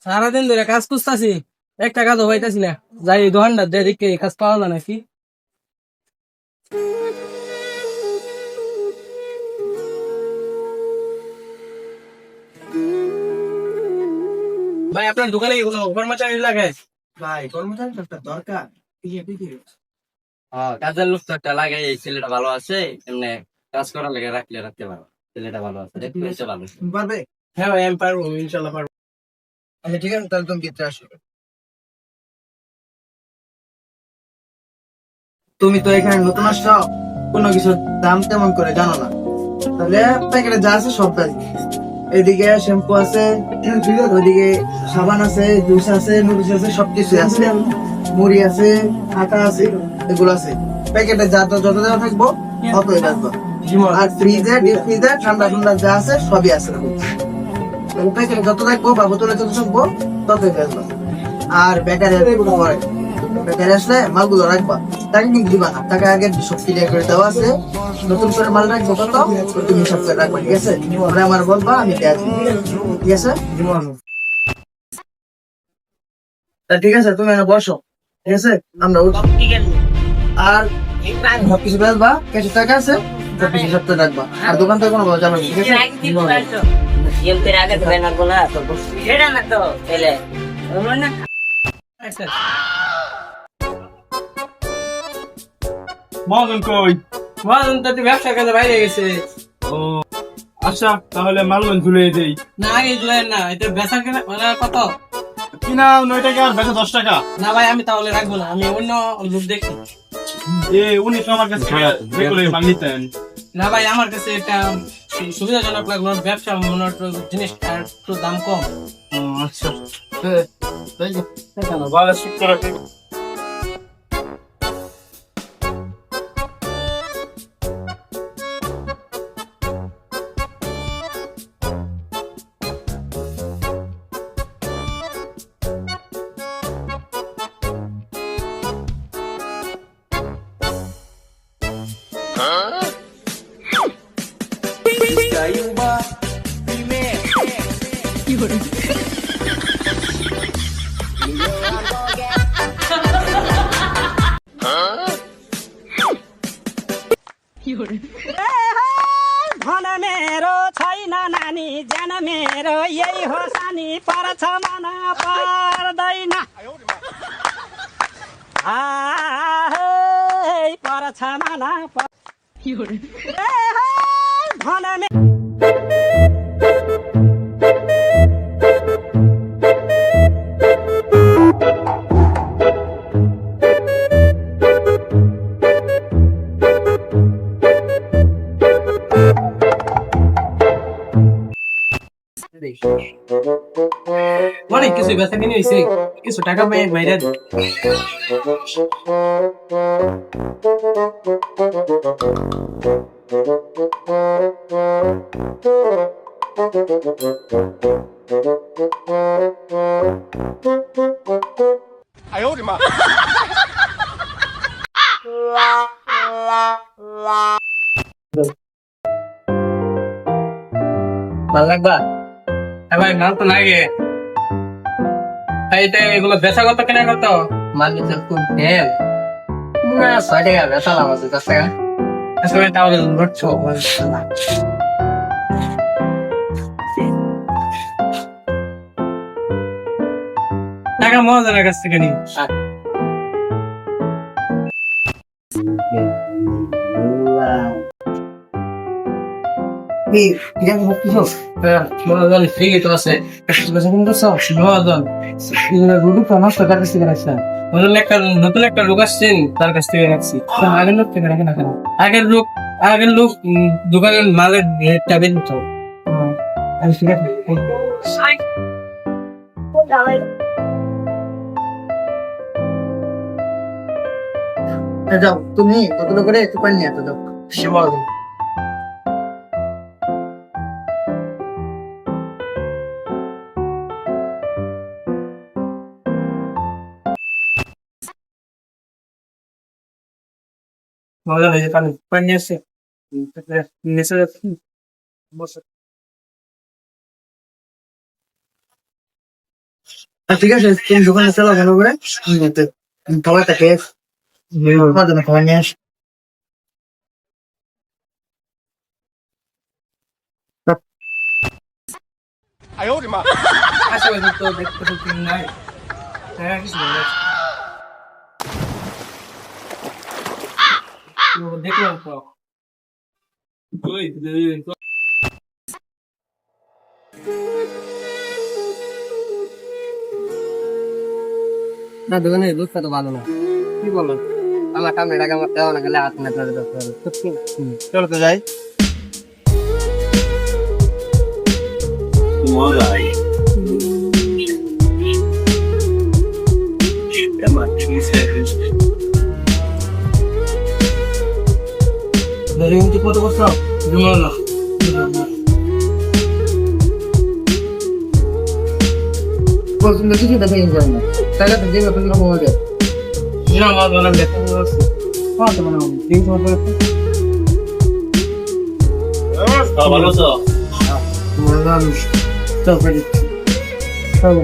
সারাদিন ধরে কাজ খুঁজতাছি, একটা কাজও পাইতাছি না। যাই দোকানটা দেখি কাজ পাওয়া যায় নাকি। ভাই আপনার দোকানে কি কোনো কর্মচারী লাগে? ভাই কর্মচারী তো একটা দরকার। কাজের লোক তো একটা লাগে, এই ছেলেটা ভালো আছে, এমনি কাজ করার লেগে রাখতে পারো। ছেলেটা ভালো আছে, দেখতে হচ্ছে ভালো। তুমি পারবে? হ্যাঁ ভাই, আমি পারবো, ইনশাল্লাহ পারবো। আচ্ছা ঠিক আছে, তাহলে তুমি ভিতরে আসো। তুমি তো এখানে নতুন আসছো, কোনো কিছুর দাম তেমন করে জানো না। তাহলে প্যাকেটে যা আছে সব আছে। এদিকে শ্যাম্পু আছে, ওইদিকে সাবান আছে, জুস আছে, নুডলস আছে, সবকিছু আছে। মুড়ি আছে, আটা আছে, এগুলো আছে। প্যাকেটে যত দেওয়া থাকবো ততই রাখবো। আর ফ্রিজে, ডিপ ফ্রিজে ঠান্ডা ঠান্ডা যা আছে সবই আছে। প্যাকেটে যত রাখবো বা বোতলে যত থাকবো ততই রাখবো। আর বেকারে আসলে মালগুলো রাখবা, টাকা কিন্তু দিবা না। টাকা আগে সব ক্লিয়ার করে দেওয়া আছে। নতুন করে মাল রাখবো কত তুমি হিসাব করে রাখবা, ঠিক আছে? পরে আমার বলবা, আমি দেয়া দিব, ঠিক আছে? তা ঠিক আছে, তুমি এখানে বসো, ঠিক আছে? আমরা আর সবকিছু বেচবা, কিছু টাকা আছে সবকিছু হিসাব করে রাখবা। আর দোকান থেকে কোনো যাবে না, ঠিক আছে? আচ্ছা, মহাজন কই? মহাজন তো একটু ব্যবসার কাজে বাইরে গেছে। ও আচ্ছা, তাহলে মালগঞ্জ ঝুলে দেই। না আগে জুয়েন না, এটা বেচা কেনা মানে কত? কিনা 9 টাকা আর বেচা 10 টাকা। না ভাই, আমি তাহলে রাখবো না, আমি অন্য লোক দেখি। উনি তো আমার কাছে রেগুলার মাল নিতেন। না ভাই, আমার কাছে এটা সুবিধাজনক লাগলো, ব্যবসা মনে হচ্ছে জিনিসটা একটু দাম কম। আচ্ছা, ভালো শিখতে রাখি। धन मेरो छैन नानी, ज्यान मेरो यही हो सानी, पर्छ मन पर्दैन। पर्छ मन धन অনেক কিছু বেচা কিনে হয়েছে, কিছু টাকা পাই বাইরে দিই। ভালো লাগবা? হ্যাঁ ভাই, মাল তো লাগে। এইটা এগুলো বেচা কত, কেনা কত? মাল নিতে খুব ঢের না, 6 টাকা বেচালাম আছে, 10 টাকা। আচ্ছা ভাই, তাহলে লড়ছো। টাকা মহাজনের কাছ থেকে নিই। মহাজন ঠিকই তো আছে। মহাজন নতুন একটা লোক আসছেন, তার কাছ থেকে রাখছি। আগের লোক থেকে রাখে না কেন? আগের লোক দোকানের মালের রেটটা বেশি দিত। ঠিক আছে, যাও, তুমি কতটা করে একটু পানি নিয়ে আসো, যাও। মহাজন মহাজন এই যে পানি পানি আছে, নিচে যাচ্ছি, বসে। ঠিক আছে তুমি দোকানে চালা ভালো করে খাবারটাকে তোমার জন্য খাবার নিয়ে আস আশেপাশে তো দেখতে শুনতে নাই হ্যাঁ কিছু নেই দেখলাম তো না দোকানের দুধটা তো ভালো না কি বলো আমার কামড়ে টাকা আমার দেওয়া না গেলে হাত না ধরে ধরতে হবে সত্যি চলো তো যাই কত বছর না পছন্দ কিছু দেখে যায় না তাহলে তো যে নতুন রকম হবে না আমার বানাম দেখতে পাচ্ছি হ্যাঁ তো মানে দিন সময় ভালো আছো মনে হয় চল